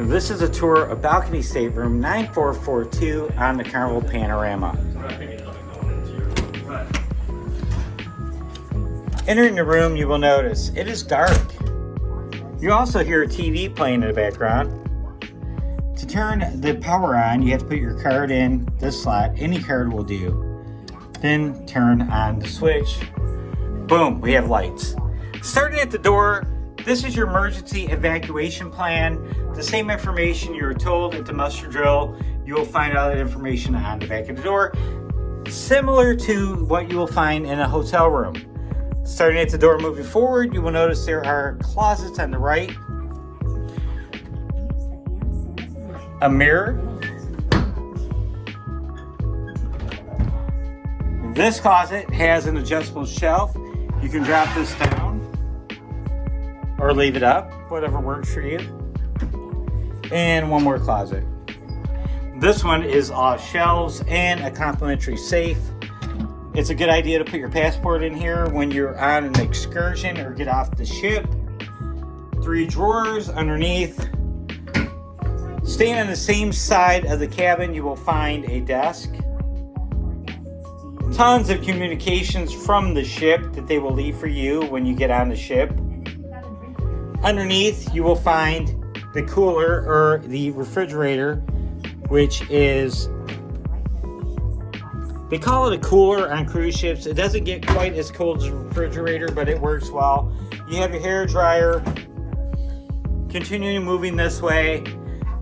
This is a tour of Balcony Stateroom 9442 on the Carnival Panorama. Entering the room, you will notice it is dark. You also hear a TV playing in the background. To turn the power on, you have to put your card in this slot. Any card will do. Then turn on the switch. Boom, we have lights. Starting at the door, this is your emergency evacuation plan. The same information you were told at the muster drill, you will find out that information on the back of the door, similar to what you will find in a hotel room. Starting at the door, moving forward, you will notice there are closets on the right, a mirror. This closet has an adjustable shelf. You can drop this down or leave it up, whatever works for you. And one more closet. This one is all shelves and a complimentary safe. It's a good idea to put your passport in here when you're on an excursion or get off the ship. 3 drawers underneath. Staying on the same side of the cabin, you will find a desk. Tons of communications from the ship that they will leave for you when you get on the ship. Underneath, you will find the cooler or the refrigerator, which is, they call it a cooler on cruise ships. It doesn't get quite as cold as a refrigerator, but it works well. You have your hair dryer. Continuing moving this way,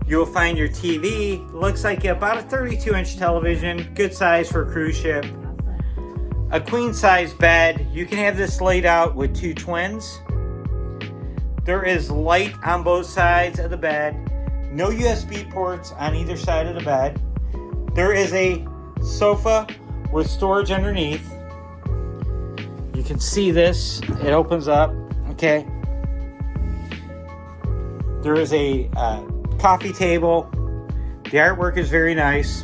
you will find your TV. Looks like about a 32-inch television, good size for a cruise ship. A queen size bed. You can have this laid out with 2 twins. There is light on both sides of the bed. No USB ports on either side of the bed. There is a sofa with storage underneath. You can see this. It opens up. Okay. There is a coffee table. The artwork is very nice.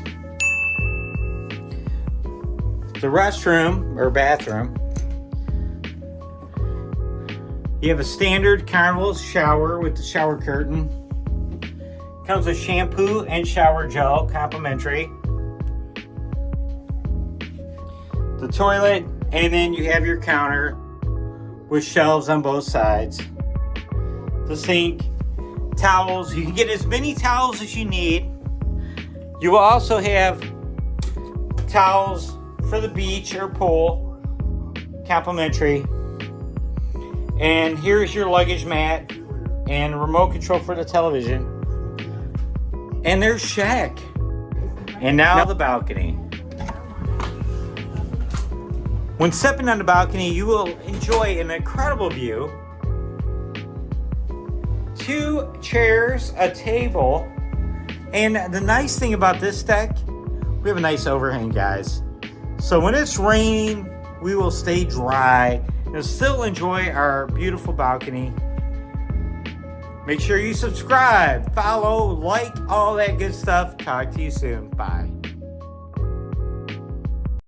The restroom or bathroom. You have a standard Carnival shower with the shower curtain. Comes with shampoo and shower gel, complimentary. The toilet, and then you have your counter with shelves on both sides. The sink, towels. You can get as many towels as you need. You will also have towels for the beach or pool, complimentary. And here's your luggage mat and a remote control for the television. And there's Shaq. And now the balcony. When stepping on the balcony, you will enjoy an incredible view. 2 chairs, a table. And the nice thing about this deck, we have a nice overhang, guys. So when it's raining, we will stay dry and still enjoy our beautiful balcony. Make sure you subscribe, follow, like, all that good stuff. Talk to you soon. Bye.